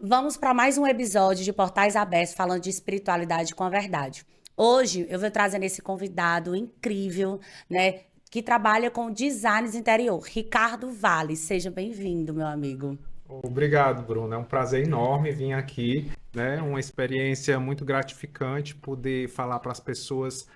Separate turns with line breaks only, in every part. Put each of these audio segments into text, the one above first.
Vamos para mais um episódio de Portais Abertos falando de espiritualidade com a verdade. Hoje eu vou trazer esse convidado incrível, né, que trabalha com design de interior, Ricardo Vale. Seja bem-vindo, meu amigo.
Obrigado, Bruno. É um prazer enorme vir aqui, né? Uma experiência muito gratificante poder falar para as pessoas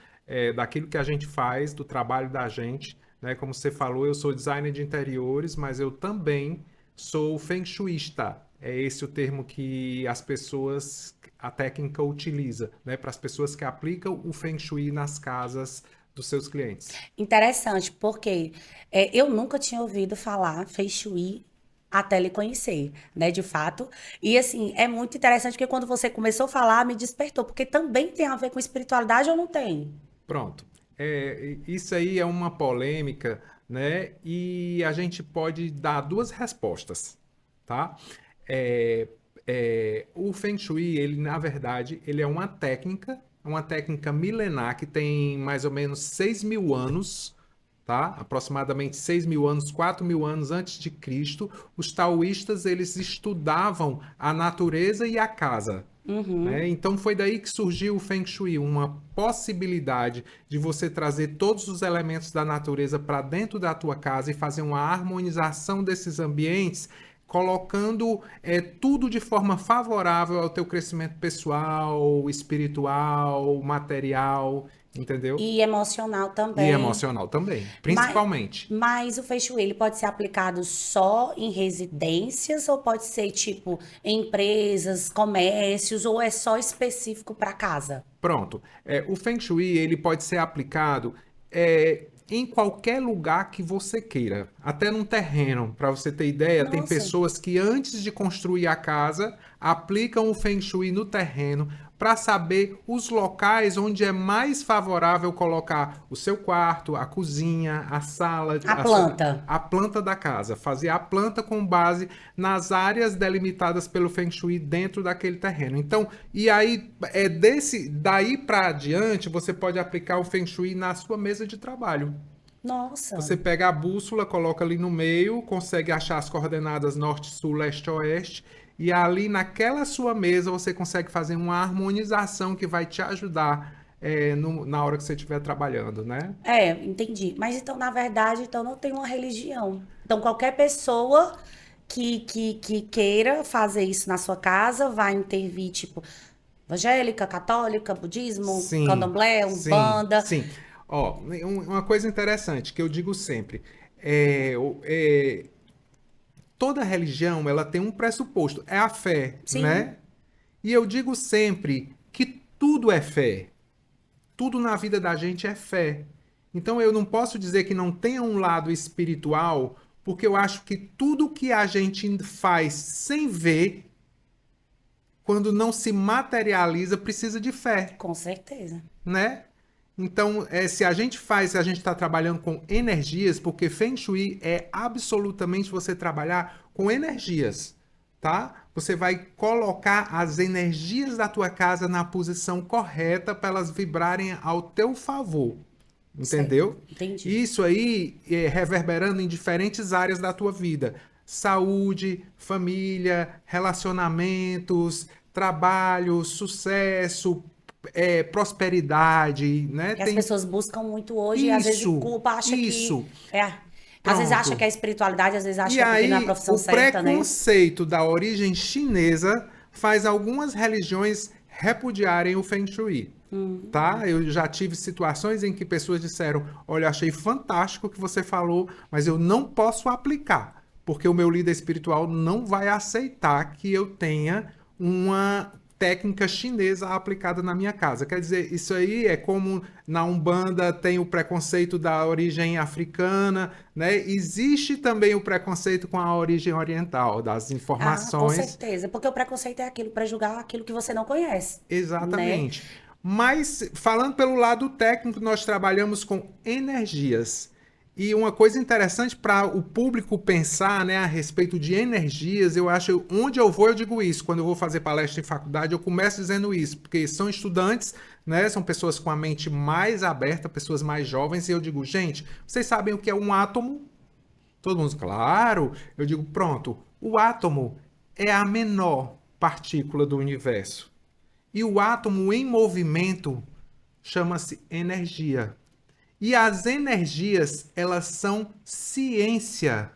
daquilo que a gente faz, do trabalho da gente, né? Como você falou, eu sou designer de interiores, mas eu também sou feng shuista. É esse o termo que as pessoas, a técnica utiliza, né? Para as pessoas que aplicam o feng shui nas casas dos seus clientes.
Interessante, porque eu nunca tinha ouvido falar Feng Shui até lhe conhecer, né, de fato. E assim, é muito interessante porque quando você começou a falar, me despertou, porque também tem a ver com espiritualidade ou não tem?
Pronto. Isso aí é uma polêmica, né? E a gente pode dar duas respostas, tá? É, o Feng Shui, ele na verdade, ele é uma técnica milenar que tem mais ou menos 6.000 anos, tá? Aproximadamente 6.000 anos, 4.000 anos antes de Cristo. Os taoístas, eles estudavam a natureza e a casa,
Uhum.
né? Então foi daí que surgiu o Feng Shui, uma possibilidade de você trazer todos os elementos da natureza para dentro da tua casa e fazer uma harmonização desses ambientes, colocando tudo de forma favorável ao teu crescimento pessoal, espiritual, material, entendeu?
E emocional
E
também.
emocional também,
Mas,
principalmente.
mas o Feng Shui, ele pode ser aplicado só em residências ou pode ser tipo em empresas, comércios ou é só específico para casa?
Pronto. O Feng Shui ele pode ser aplicado em qualquer lugar que você queira, até num terreno. Para você ter ideia, tem
Nossa.
pessoas que antes de construir a casa aplicam o Feng Shui no terreno para saber os locais onde é mais favorável colocar o seu quarto, a cozinha, a sala,
A planta.
a planta da casa, fazer a planta com base nas áreas delimitadas pelo Feng Shui dentro daquele terreno. Então, e aí daí para adiante você pode aplicar o Feng Shui na sua mesa de trabalho.
Nossa.
Você pega a bússola, coloca ali no meio, consegue achar as coordenadas norte, sul, leste, oeste, e ali naquela sua mesa você consegue fazer uma harmonização que vai te ajudar na hora que você estiver trabalhando, né?
É, entendi. Mas então, na verdade, então não tem uma religião. Então, qualquer pessoa que queira fazer isso na sua casa vai intervir, tipo, evangélica, católica, budismo,
Sim,
candomblé,
sim,
umbanda.
sim. Ó, uma coisa interessante que eu digo sempre é, o- é, toda religião ela tem um pressuposto, é a fé,
Sim,
né? E eu digo sempre que tudo é fé. Tudo na vida da gente é fé. Então eu não posso dizer que não tenha um lado espiritual, porque eu acho que tudo que a gente faz sem ver, quando não se materializa, precisa de fé,
com certeza.
né? Então, se a gente faz, se a gente está trabalhando com energias, porque Feng Shui é absolutamente você trabalhar com energias, tá? Você vai colocar as energias da tua casa na posição correta para elas vibrarem ao teu favor,
Certo,
entendeu?
entendi.
Isso aí é reverberando em diferentes áreas da tua vida: saúde, família, relacionamentos, trabalho, sucesso, prosperidade, né?
Que as
Tem
pessoas buscam muito hoje e às vezes
isso,
culpa, acha que
isso.
é, às vezes acha que
Pronto.
é espiritualidade, às vezes acha
E
que é porque não é a
aí,
profissão
o
certa, né?
preconceito da origem chinesa faz algumas religiões repudiarem o Feng Shui. Tá? Eu já tive situações em que pessoas disseram: Olha, achei fantástico o que você falou, mas eu não posso aplicar, porque o meu líder espiritual não vai aceitar que eu tenha uma técnica chinesa aplicada na minha casa. Quer dizer, isso aí é como na Umbanda tem o preconceito da origem africana, né? Existe também o preconceito com a origem oriental, das
Ah, com
informações.
certeza, porque o preconceito é aquilo para julgar aquilo que você não conhece, né?
Exatamente. Mas, falando pelo lado técnico, nós trabalhamos com energias. E uma coisa interessante para o público pensar, né, a respeito de energias, eu acho, onde eu vou, eu digo isso. Quando eu vou fazer palestra em faculdade, eu começo dizendo isso, porque são estudantes, né, são pessoas com a mente mais aberta, pessoas mais jovens, e eu digo, gente, vocês sabem o que é um átomo? Todo mundo, claro. Eu digo, pronto, o átomo é a menor partícula do universo. E o átomo em movimento chama-se energia. E as energias, elas são ciência.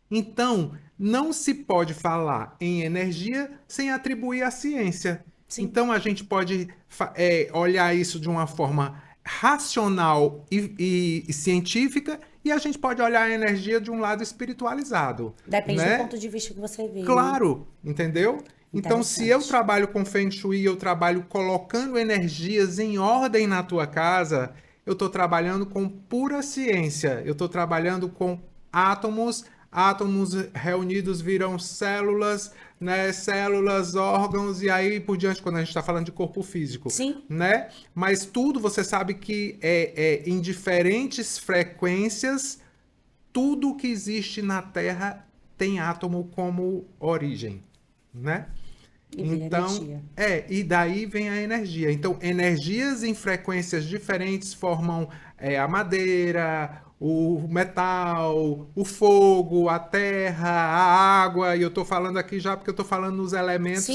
Então, não se pode falar em energia sem atribuir a ciência.
Sim.
Então, a gente pode olhar isso de uma forma racional e científica, e a gente pode olhar a energia de um lado espiritualizado.
Depende
né?
do ponto de vista que você vê.
Claro, entendeu? Então, se eu trabalho com Feng Shui, eu trabalho colocando energias em ordem na tua casa, eu estou trabalhando com pura ciência. Eu estou trabalhando com átomos reunidos viram células, né? Células, órgãos e aí por diante, quando a gente está falando de corpo físico.
Sim.
Né? Mas tudo, você sabe que em diferentes frequências, tudo que existe na Terra tem átomo como origem, né? Então, e daí vem a energia. Então, energias em frequências diferentes formam a madeira, o metal, o fogo, a terra, a água. E eu tô falando aqui já porque eu tô falando nos elementos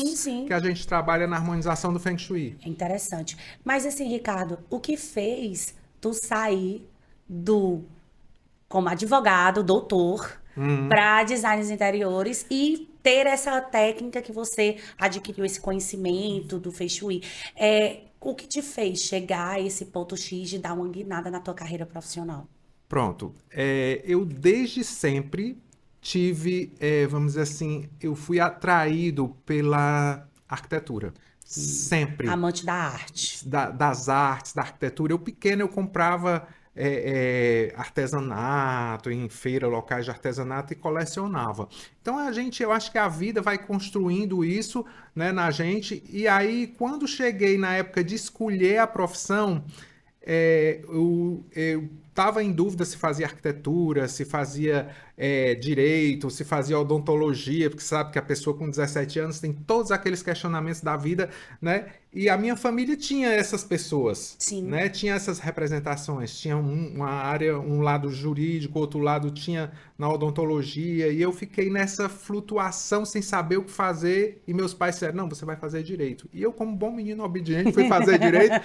que a gente trabalha na harmonização do Feng Shui.
É interessante. Mas assim, Ricardo, o que fez tu sair como advogado, doutor, para designs interiores e ter essa técnica que você adquiriu, esse conhecimento do Feng Shui? O que te fez chegar a esse ponto X de dar uma guinada na tua carreira profissional?
Pronto. Eu desde sempre tive, vamos dizer assim, eu fui atraído pela arquitetura. Sempre.
Amante da arte.
Das artes, da arquitetura. Eu pequeno, eu comprava artesanato em feira, locais de artesanato e colecionava. Então eu acho que a vida vai construindo isso, né, na gente. E aí, quando cheguei na época de escolher a profissão, eu estava em dúvida se fazia arquitetura, se fazia direito, se fazia odontologia, porque sabe que a pessoa com 17 anos tem todos aqueles questionamentos da vida, né? E a minha família tinha essas pessoas,
Sim.
né? Tinha essas representações, tinha uma área, um lado jurídico, outro lado tinha na odontologia, e eu fiquei nessa flutuação sem saber o que fazer, e meus pais disseram, não, você vai fazer direito. E eu, como bom menino obediente, fui fazer direito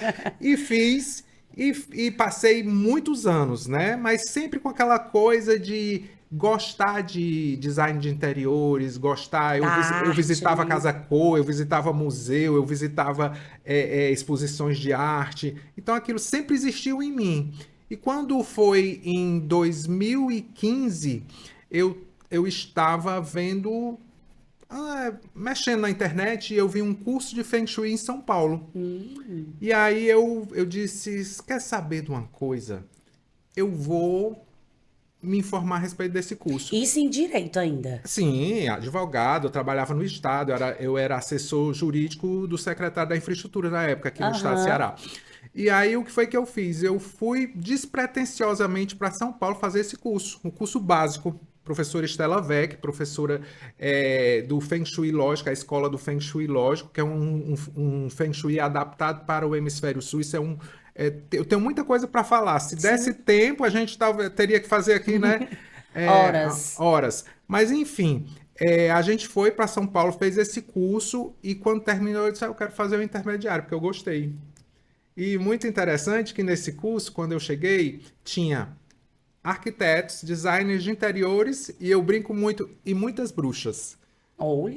e fiz. E passei muitos anos, né? Mas sempre com aquela coisa de gostar de design de interiores, gostar. Eu visitava a Casa Cor, eu visitava museu, eu visitava exposições de arte. Então aquilo sempre existiu em mim. E quando foi em 2015, eu estava vendo... mexendo na internet, eu vi um curso de Feng Shui em São Paulo. E aí eu disse, quer saber de uma coisa? Eu vou me informar a respeito desse curso.
Isso em direito ainda?
Sim, advogado, eu trabalhava no Estado, eu era assessor jurídico do secretário da Infraestrutura na época, aqui no Estado do Ceará. E aí o que foi que eu fiz? Eu fui despretensiosamente para São Paulo fazer esse curso, um curso básico. Professora Estela Vec, professora do Feng Shui Lógico, a escola do Feng Shui Lógico, que é um Feng Shui adaptado para o hemisfério sul. Isso eu tenho muita coisa para falar. Se desse tempo, a gente teria que fazer aqui, né? Horas. Mas, enfim, a gente foi para São Paulo, fez esse curso e quando terminou, eu disse, eu quero fazer o intermediário, porque eu gostei. E muito interessante que nesse curso, quando eu cheguei, tinha... arquitetos, designers de interiores e eu brinco muito, e muitas bruxas.
Olha,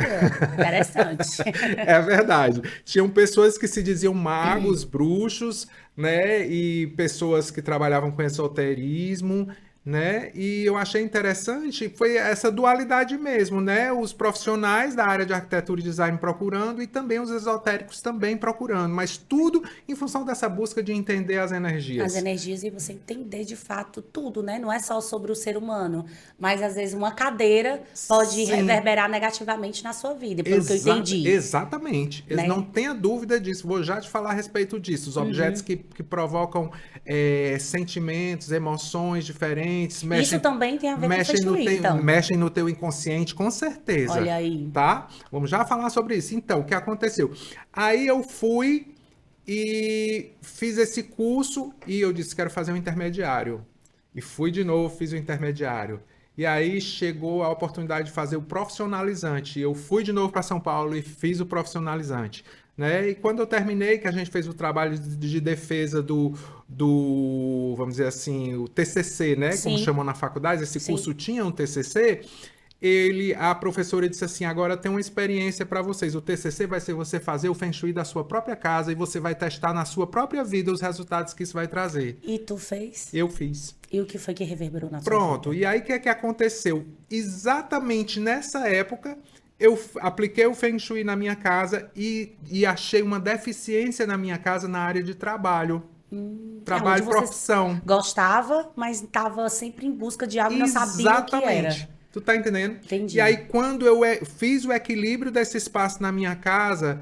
interessante.
É verdade. Tinham pessoas que se diziam magos, bruxos, né? E pessoas que trabalhavam com esoterismo, né? E eu achei interessante, foi essa dualidade mesmo, né? Os profissionais da área de arquitetura e design procurando e também os esotéricos também procurando, mas tudo em função dessa busca de entender as energias.
As energias e você entender de fato tudo, né? Não é só sobre o ser humano, mas às vezes uma cadeira pode reverberar negativamente na sua vida, pelo que eu entendi.
Exatamente. Né? Não tenha dúvida disso, vou já te falar a respeito disso. Os objetos que provocam sentimentos, emoções diferentes.
Isso também tem a ver com o Feng Shui, então.
Mexem no teu inconsciente, com certeza.
Olha aí.
Tá? Vamos já falar sobre isso. Então, o que aconteceu? Aí eu fui e fiz esse curso e eu disse, quero fazer um intermediário. E fui de novo, fiz o intermediário. E aí chegou a oportunidade de fazer o profissionalizante. Eu fui de novo para São Paulo e fiz o profissionalizante. Né? E quando eu terminei, que a gente fez o trabalho de defesa vamos dizer assim, o TCC, né? Como
Sim,
chamam na faculdade, esse
sim.
curso tinha um TCC. A professora disse assim, agora tem uma experiência para vocês. O TCC vai ser você fazer o Feng Shui da sua própria casa e você vai testar na sua própria vida os resultados que isso vai trazer.
E tu fez?
Eu fiz.
E o que foi que reverberou na sua
Pronto.
vida?
E aí, o que é que aconteceu? Exatamente nessa época, eu apliquei o Feng Shui na minha casa e achei uma deficiência na minha casa na área de trabalho.
É onde
Trabalho,
você
profissão.
gostava, mas estava sempre em busca de algo e não sabia o que era.
Exatamente. Tu tá entendendo? E
Entendi.
aí, quando eu fiz o equilíbrio desse espaço na minha casa,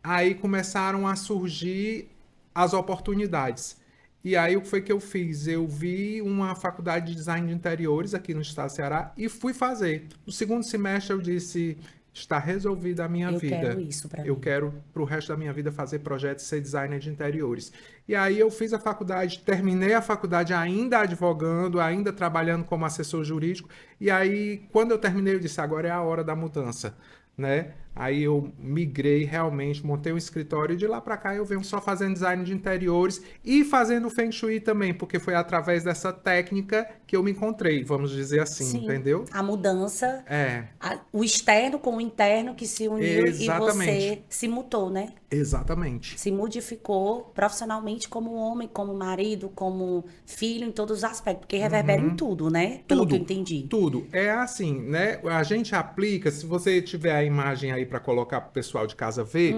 aí começaram a surgir as oportunidades. E aí, o que foi que eu fiz? Eu vi uma faculdade de design de interiores aqui no estado do Ceará e fui fazer. No segundo semestre, eu disse: está resolvida a minha
Eu quero
vida.
isso pra
Eu
mim.
quero, para o resto da minha vida, fazer projetos e ser designer de interiores. E aí eu fiz a faculdade, terminei a faculdade ainda advogando, ainda trabalhando como assessor jurídico. E aí, quando eu terminei, eu disse, agora é a hora da mudança, né? Aí eu migrei realmente, montei um escritório e de lá para cá eu venho só fazendo design de interiores e fazendo Feng Shui também, porque foi através dessa técnica que eu me encontrei, vamos dizer assim,
Sim,
entendeu?
a mudança,
É,
o externo com o interno que se uniu e
exatamente.
você se mutou, né?
Exatamente.
Se modificou profissionalmente como homem, como marido, como filho, em todos os aspectos, porque reverbera em tudo, né? Pelo que eu
Tudo,
entendi.
tudo. É assim, né? A gente aplica, se você tiver a imagem aí para colocar para o pessoal de casa ver,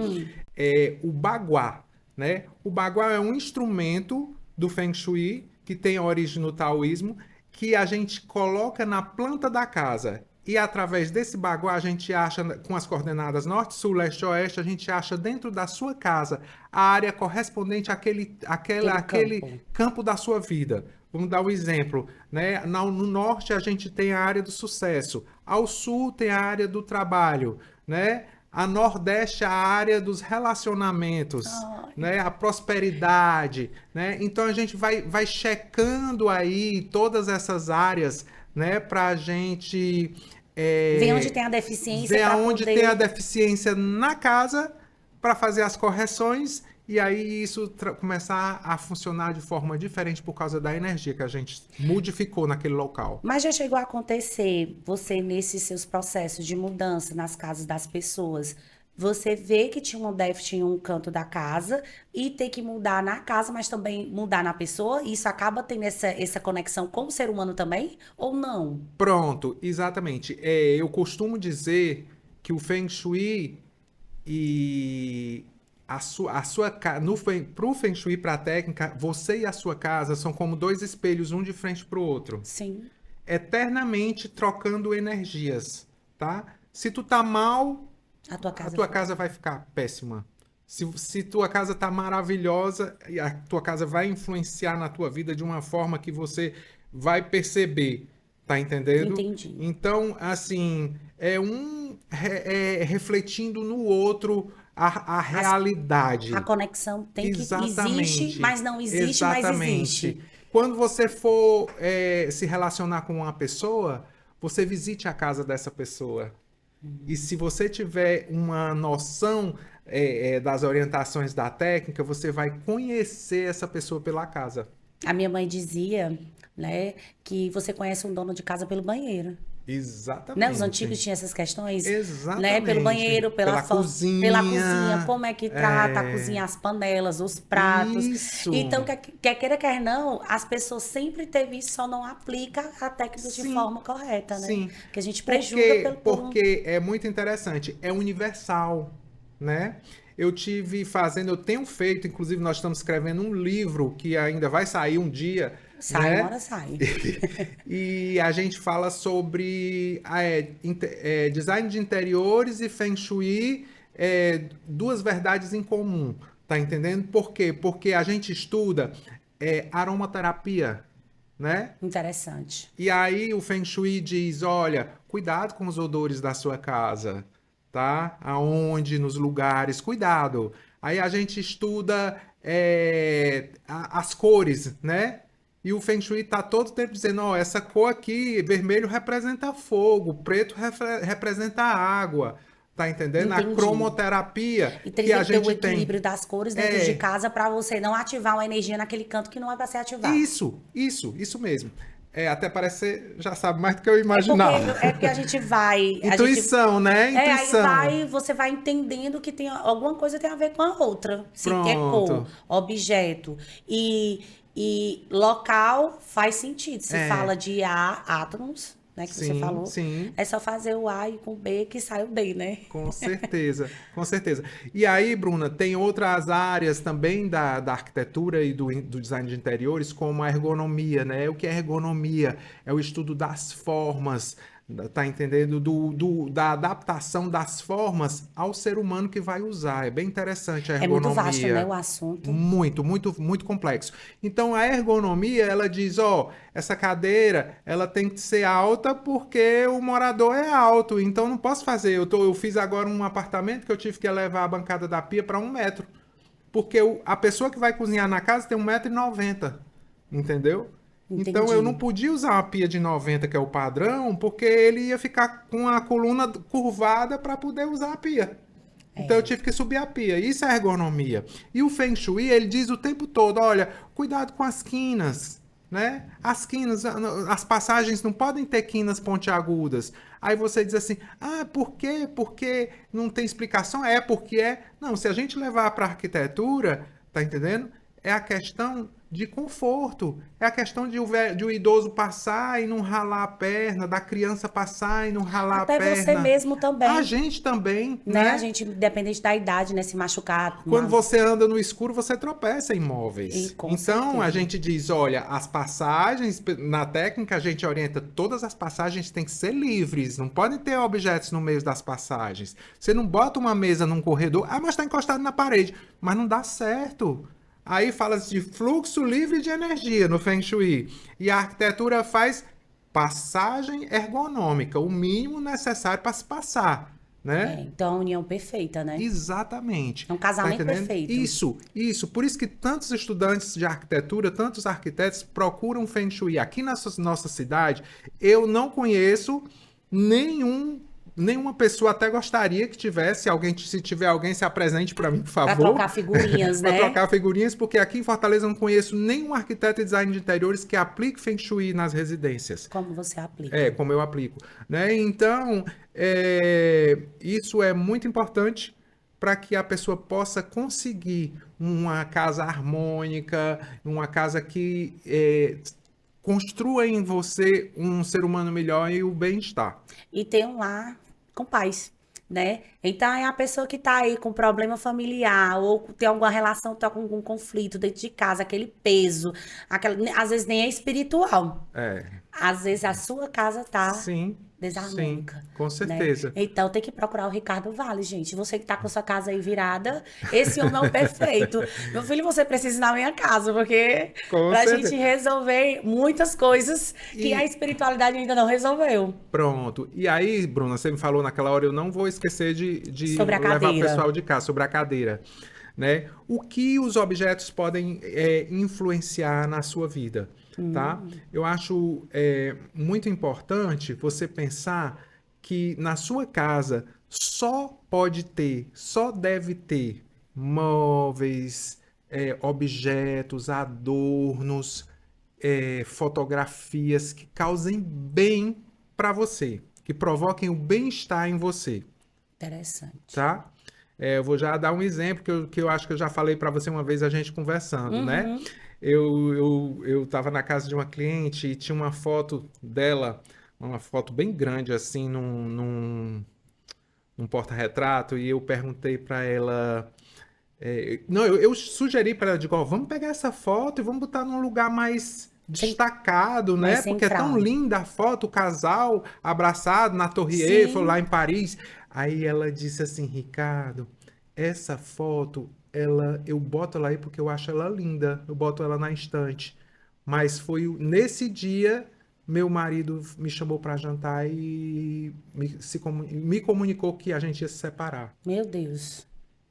é o baguá, né? O baguá é um instrumento do Feng Shui que tem origem no taoísmo, que a gente coloca na planta da casa. E através desse baguá a gente acha, com as coordenadas norte, sul, leste, oeste, a gente acha dentro da sua casa a área correspondente
Aquele
àquele
campo.
campo da sua vida. Vamos dar um exemplo, né? No norte a gente tem a área do sucesso, ao sul tem a área do trabalho, né? A nordeste a área dos relacionamentos,
Ai.
né? A prosperidade, né? Então a gente vai checando aí todas essas áreas, né? Para a gente
Ver onde tem a deficiência
ver
para
aonde tem a
poder.
deficiência na casa para fazer as correções e aí isso começar a funcionar de forma diferente por causa da energia que a gente modificou naquele local.
Mas já chegou a acontecer, você, nesses seus processos de mudança nas casas das pessoas, você vê que tinha um déficit em um canto da casa e ter que mudar na casa, mas também mudar na pessoa? E isso acaba tendo essa conexão com o ser humano também? Ou não?
Pronto, exatamente. Eu costumo dizer que o Feng Shui e pro Feng Shui, para a técnica, você e a sua casa são como dois espelhos, um de frente para o outro,
Sim,
eternamente trocando energias, tá? Se tu tá mal,
a tua
a
casa
tua
fica.
casa vai ficar péssima. Se tua casa tá maravilhosa, a tua casa vai influenciar na tua vida de uma forma que você vai perceber, tá entendendo?
Entendi.
Então, assim, refletindo no outro a
As- a
realidade.
conexão tem que. Existe,
Exatamente,
mas não existe, mas
exatamente.
existe.
Quando você for se relacionar com uma pessoa, você visite a casa dessa pessoa. E se você tiver uma noção das orientações da técnica, você vai conhecer essa pessoa pela casa.
A minha mãe dizia, né, que você conhece um dono de casa pelo banheiro. Né? Os antigos
Exatamente.
tinham essas questões, né? Pelo
Exatamente.
banheiro,
Pela
pela cozinha,
cozinha.
como é que trata a cozinha, as panelas, os pratos.
Isso.
Então, quer queira, quer não, as pessoas sempre teve isso, só não aplica a técnica de
Sim.
forma correta, né?
Sim.
Que a gente prejuga
Porque é muito interessante. É universal, né? Eu tenho feito, inclusive nós estamos escrevendo um livro que ainda vai sair um dia,
Sai, uma
né?
hora sai.
E a gente fala sobre design de interiores e Feng Shui, duas verdades em comum, tá entendendo? Por quê? Porque a gente estuda aromaterapia, né?
Interessante.
E aí o Feng Shui diz, olha, cuidado com os odores da sua casa, tá? Aonde, nos lugares, cuidado. Aí a gente estuda as cores, né? E o Feng Shui tá todo tempo dizendo, ó, essa cor aqui, vermelho representa fogo, preto representa água. Tá entendendo? A
Entendi.
cromoterapia
E
que
tem
a
que ter o
gente tem.
equilíbrio das cores dentro de
É,
casa para você não ativar uma energia naquele canto que não é para ser ativado.
isso mesmo. É, até parece que você já sabe mais do que eu
É porque
imaginava.
é porque a gente
Intuição, né?
aí
Intuição.
você vai entendendo que tem alguma coisa tem a ver com a outra. Se quer cor,
Pronto.
objeto e local faz sentido. Se
É,
fala de átomos, né, que você
sim,
falou,
sim.
é só fazer o A e com B que sai o D, né?
Com certeza, com certeza. E aí, Bruna, tem outras áreas também da arquitetura e do design de interiores, como a ergonomia, né? O que é ergonomia? É o estudo das formas, tá entendendo? Da adaptação das formas ao ser humano que vai usar. É bem interessante a
É muito vasto, né,
ergonomia.
o assunto.
Muito, muito, muito complexo. Então, a ergonomia, ela diz, ó, essa cadeira, ela tem que ser alta porque o morador é alto. Então, não posso fazer. Eu fiz agora um apartamento que eu tive que levar a bancada da pia para 1 metro. Porque a pessoa que vai cozinhar na casa tem 1,90 m. Entendeu? Então, eu não
Entendi.
podia usar uma pia de 90, que é o padrão, porque ele ia ficar com a coluna curvada para poder usar a pia. Então eu tive que subir a pia. Isso é ergonomia. E o Feng Shui, ele diz o tempo todo, olha, cuidado com as quinas, né? As quinas, as passagens não podem ter quinas pontiagudas. Aí você diz assim, ah, por quê? Porque não tem explicação? É porque é. Não, se a gente levar para a arquitetura, tá entendendo? É a questão de conforto. É a questão de o idoso passar e não ralar a perna, da criança passar e não ralar a
Até você
perna.
mesmo
A
também,
gente também,
né? A
né?
gente, independente da idade, né, se machucar,
Quando você anda no escuro, você tropeça em móveis.
com
Então, a
certeza.
gente diz, olha, as passagens, na técnica a gente orienta, todas as passagens têm que ser livres, não podem ter objetos no meio das passagens. Você não bota uma mesa num corredor, ah, mas está encostado na parede, mas não dá certo. Aí fala-se de fluxo livre de energia no Feng Shui. E a arquitetura faz passagem ergonômica, o mínimo necessário para se passar, né?
Então, a união perfeita, né?
Exatamente.
É um
Tá
casamento
entendendo?
perfeito.
Isso. Por isso que tantos estudantes de arquitetura, tantos arquitetos procuram Feng Shui. Aqui na nossa cidade, eu não conheço nenhuma pessoa, até gostaria que tivesse alguém, se tiver alguém, se apresente para mim, por
Para
favor,
trocar figurinhas,
para
né?
trocar figurinhas, porque aqui em Fortaleza eu não conheço nenhum arquiteto e design de interiores que aplique Feng Shui nas residências.
Como você aplica.
É, como eu aplico, né? Então, isso é muito importante para que a pessoa possa conseguir uma casa harmônica, uma casa que construa em você um ser humano melhor e o bem-estar.
E ter um lar com paz, né? Então, é a pessoa que tá aí com problema familiar ou tem alguma relação, tá com algum conflito dentro de casa, aquele peso, às vezes nem é espiritual.
É,
Às vezes a sua casa tá
sim, sim,
desarmônica,
com
né?
certeza.
Então tem que procurar o Ricardo Vale, gente. Você que tá com sua casa aí virada, esse homem é o perfeito. Meu filho, você precisa ir na minha casa, porque
Com
pra gente
certeza.
resolver muitas coisas que a
E
espiritualidade ainda não resolveu.
pronto. E aí, Bruna, você me falou naquela hora, eu não vou esquecer de
Sobre a
levar o
cadeira.
pessoal de cá sobre a cadeira, né? O que os objetos podem influenciar na sua vida, tá? Eu acho muito importante você pensar que na sua casa só deve ter móveis, objetos, adornos, fotografias que causem bem para você, que provoquem o bem-estar em você,
Interessante.
tá? Eu vou já dar um exemplo que eu acho que eu já falei para você uma vez a gente conversando, né?
Uhum.
Eu tava na casa de uma cliente e tinha uma foto dela, uma foto bem grande assim, num porta-retrato, e eu perguntei para ela. Não, eu sugeri para ela, digo, ó, vamos pegar essa foto e vamos botar num lugar mais
Cen-
destacado,
Mais
né? Porque é tão
central.
linda a foto, o casal abraçado na Torre Eiffel, lá
Sim.
em Paris. Aí ela disse assim, Ricardo, essa foto, eu boto ela aí porque eu acho ela linda, eu boto ela na estante. Mas foi nesse dia, meu marido me chamou para jantar e me comunicou que a gente ia se separar.
Meu Deus.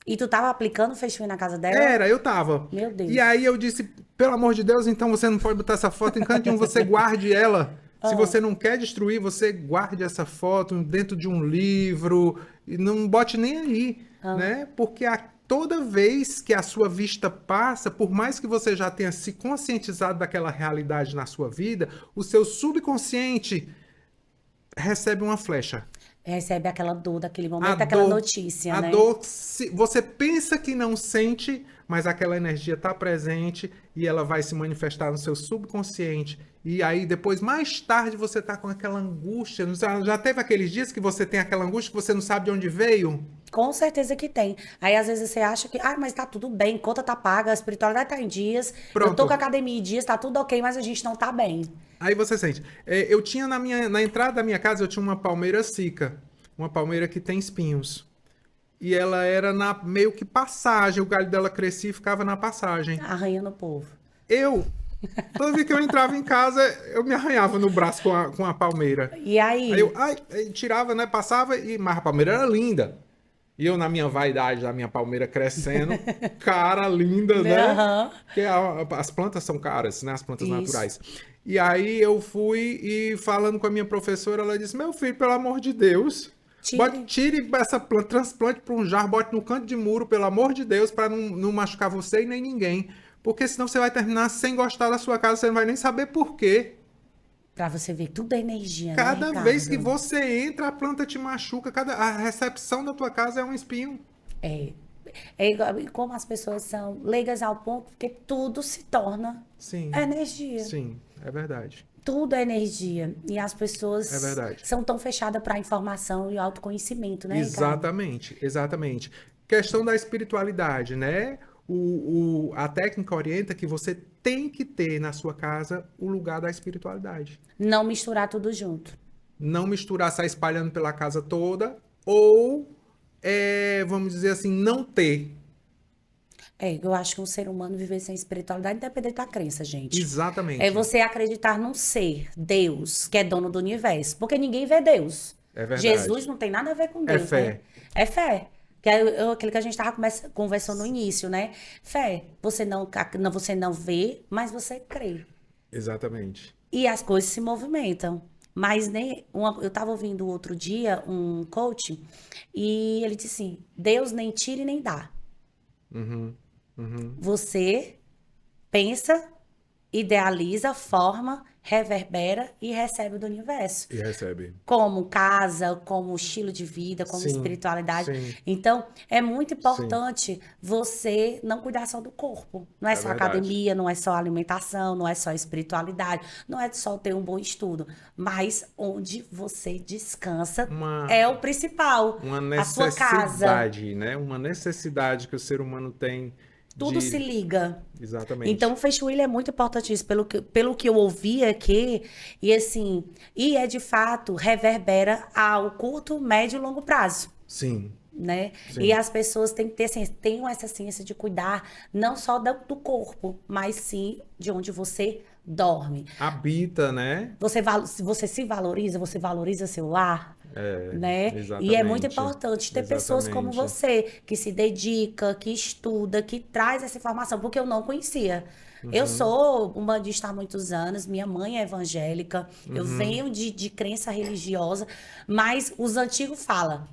E tu tava aplicando o Feng Shui na casa dela?
Era, eu tava.
Meu
E
Deus.
aí eu disse, Pelo amor de Deus, então você não pode botar essa foto em canto nenhum, você guarde ela. Se você não quer destruir, você guarde essa foto dentro de um livro e não bote nem aí, né? Porque toda vez que a sua vista passa, por mais que você já tenha se conscientizado daquela realidade na sua vida, o seu subconsciente recebe uma flecha.
Recebe aquela dor daquele
A
momento, aquela
dor,
notícia,
a
né?
dor, você pensa que não sente, mas aquela energia está presente e ela vai se manifestar no seu subconsciente. E aí, depois, mais tarde, você tá com aquela angústia. Já teve aqueles dias que você tem aquela angústia que você não sabe de onde veio?
Com certeza que tem. Aí, às vezes, você acha que, mas tá tudo bem, conta tá paga, a espiritualidade tá em dias, eu tô
Pronto.
com a academia em dias, tá tudo ok, mas a gente não tá bem.
Aí você sente. Eu tinha na entrada da minha casa, eu tinha uma palmeira sica. Uma palmeira que tem espinhos. E ela era meio que passagem. O galho dela crescia e ficava na passagem.
Arranhando o povo.
Toda vez que eu entrava em casa, eu me arranhava no braço com a palmeira.
E aí?
Aí tirava, né? Passava, mas a palmeira era linda. E eu, na minha vaidade, da minha palmeira crescendo, cara linda, né?
Aham.
Porque as plantas são caras, né? As plantas
Isso.
naturais. E aí eu fui e falando com a minha professora, ela disse: meu filho, pelo amor de Deus, tire essa planta, transplante para um jarro, bote no canto de muro, pelo amor de Deus, para não machucar você e nem ninguém. Porque senão você vai terminar sem gostar da sua casa, você não vai nem saber por quê.
Pra você ver, tudo é energia, né,
Cada
Ricardo?
vez que você entra, a planta te machuca. A recepção da tua casa é um espinho.
É igual, como as pessoas são leigas ao ponto, porque tudo se torna
Sim.
energia.
Sim, é verdade.
Tudo é energia. E as pessoas
É verdade.
são tão fechadas para a informação e o autoconhecimento, né, Ricardo?
Exatamente, exatamente. Questão da espiritualidade, né? A técnica orienta que você tem que ter na sua casa o lugar da espiritualidade.
Não misturar tudo junto.
Não misturar, sair espalhando pela casa toda, ou, vamos dizer assim, não ter.
Eu acho que um ser humano viver sem espiritualidade, independente da crença, gente.
Exatamente.
É você acreditar num ser, Deus, que é dono do universo. Porque ninguém vê Deus.
É verdade.
Jesus não tem nada a ver com Deus,
fé.
né? É fé. Que é aquilo que a gente estava conversando no início, né? Fé. Você não vê, mas você crê.
Exatamente.
E as coisas se movimentam. Mas eu estava ouvindo outro dia um coach e ele disse assim: Deus nem tira e nem dá. Você pensa, idealiza, forma, reverbera e recebe do universo.
E recebe.
Como casa, como estilo de vida, como
Sim,
espiritualidade.
sim.
Então, é muito importante você não cuidar só do corpo. Não é só
verdade.
academia, não é só alimentação, não é só espiritualidade, não é só ter um bom estudo. Mas onde você descansa é o principal.
Uma
A sua casa.
necessidade, né? Uma necessidade que o ser humano tem.
Tudo se liga.
Exatamente.
Então, o Feng Shui é muito importante isso, pelo que eu ouvi aqui, e assim, é de fato, reverbera ao curto, médio e longo prazo,
Sim.
né?
Sim.
E as pessoas têm que ter, assim, tenham essa ciência de cuidar, não só do corpo, mas sim de onde você dorme.
Habita, né?
Se você se valoriza, você valoriza seu lar, né?
Exatamente.
E é muito importante ter pessoas como você, que se dedica, que estuda, que traz essa informação, porque eu não conhecia. Eu sou umbandista há muitos anos, minha mãe é evangélica, eu venho de crença religiosa, mas os antigos falam,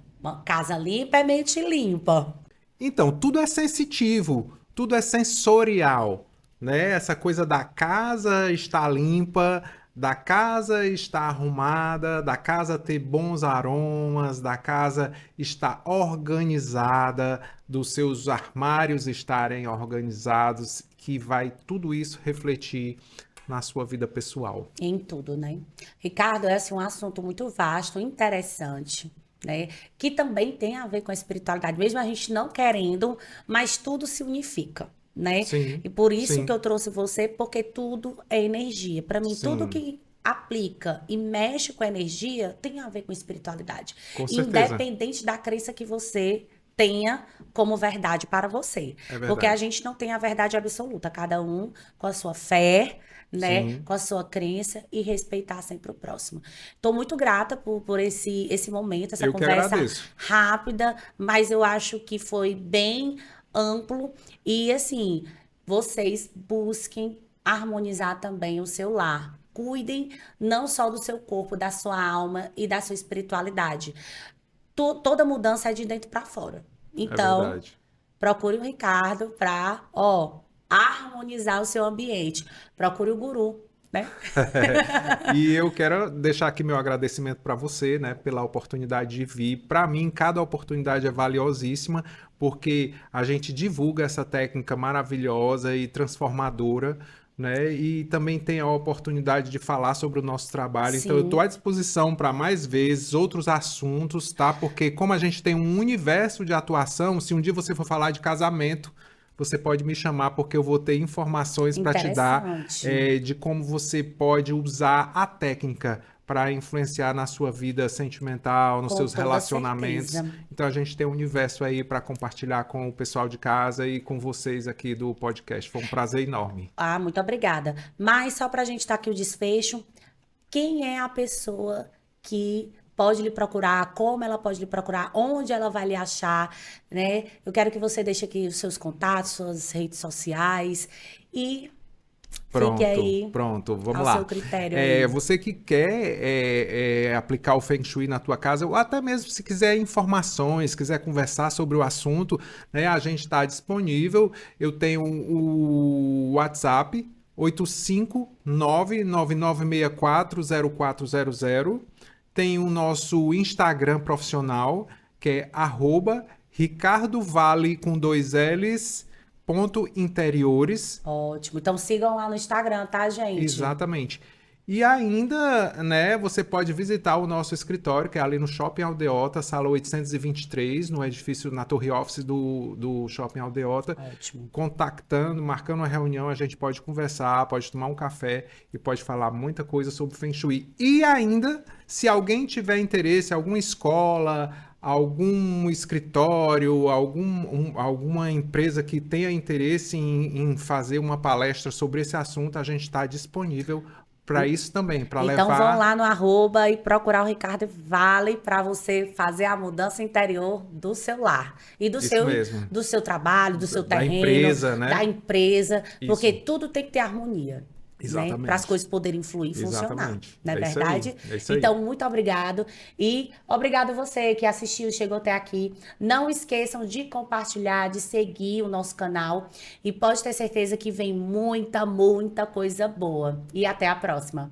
casa limpa é mente limpa.
Então, tudo é sensitivo, tudo é sensorial, né? Essa coisa da casa estar limpa, da casa estar arrumada, da casa ter bons aromas, da casa estar organizada, dos seus armários estarem organizados, que vai tudo isso refletir na sua vida pessoal.
Em tudo, né? Ricardo, é assim, um assunto muito vasto, interessante, né? Que também tem a ver com a espiritualidade, mesmo a gente não querendo, mas tudo se unifica, né?
Sim,
E por isso
sim.
que eu trouxe você, porque tudo é energia. Para mim,
Sim.
tudo que aplica e mexe com a energia tem a ver com espiritualidade.
Com certeza.
Independente da crença que você tenha como verdade para você.
verdade.
Porque a gente não tem a verdade absoluta, cada um com a sua fé, né,
Sim.
com a sua crença e respeitar sempre o próximo. Estou muito grata por esse momento, essa
Eu que
conversa
agradeço.
rápida, mas eu acho que foi bem amplo e assim, vocês busquem harmonizar também o seu lar. Cuidem não só do seu corpo, da sua alma e da sua espiritualidade. Toda mudança é de dentro para fora.
É
Então,
verdade.
procure o Ricardo para, harmonizar o seu ambiente. Procure o guru, né?
E eu quero deixar aqui meu agradecimento para você, né, pela oportunidade de vir. Para mim, cada oportunidade é valiosíssima, porque a gente divulga essa técnica maravilhosa e transformadora, né? E também tem a oportunidade de falar sobre o nosso trabalho. Então, eu estou
Sim,
à disposição para mais vezes, outros assuntos, tá? Porque como a gente tem um universo de atuação, se um dia você for falar de casamento, você pode me chamar porque eu vou ter informações para te dar
interessante.
de como você pode usar a técnica para influenciar na sua vida sentimental, nos
Com
seus
toda
relacionamentos.
certeza.
Então a gente tem um universo aí para compartilhar com o pessoal de casa e com vocês aqui do podcast. Foi um prazer enorme.
Ah, muito obrigada. Mas só para a gente estar aqui o desfecho, quem é a pessoa que pode lhe procurar, como ela pode lhe procurar, onde ela vai lhe achar, né? Eu quero que você deixe aqui os seus contatos, suas redes sociais e fique
Pronto,
aí
pronto, vamos
ao seu
lá.
critério aí.
Você que quer aplicar o Feng Shui na tua casa, ou até mesmo se quiser informações, quiser conversar sobre o assunto, né, a gente está disponível. Eu tenho o WhatsApp 85999640400. Tem o nosso Instagram profissional, que é @Ricardo Vale com 2 L's, ponto interiores.
Ótimo. Então sigam lá no Instagram, tá, gente?
Exatamente. E ainda, né, você pode visitar o nosso escritório, que é ali no Shopping Aldeota, sala 823, no edifício, na Torre Office do Shopping Aldeota.
Ótimo.
Contactando, marcando uma reunião, a gente pode conversar, pode tomar um café e pode falar muita coisa sobre Feng Shui. E ainda, se alguém tiver interesse, alguma escola, algum escritório, alguma empresa que tenha interesse em fazer uma palestra sobre esse assunto, a gente está disponível para isso também, para
Então vão
levar.
lá no arroba e procurar o Ricardo Vale para você fazer a mudança interior do seu lar e
Isso mesmo.
do seu trabalho, do seu
Da
terreno,
empresa,
da
né?
empresa, porque
Isso.
tudo tem que ter harmonia, né? Para as
Exatamente.
coisas poderem fluir e funcionar,
Exatamente.
não é
É isso aí.
verdade?
É isso aí.
Então, muito obrigado e obrigado você que assistiu, chegou até aqui. Não esqueçam de compartilhar, de seguir o nosso canal e pode ter certeza que vem muita, muita coisa boa. E até a próxima.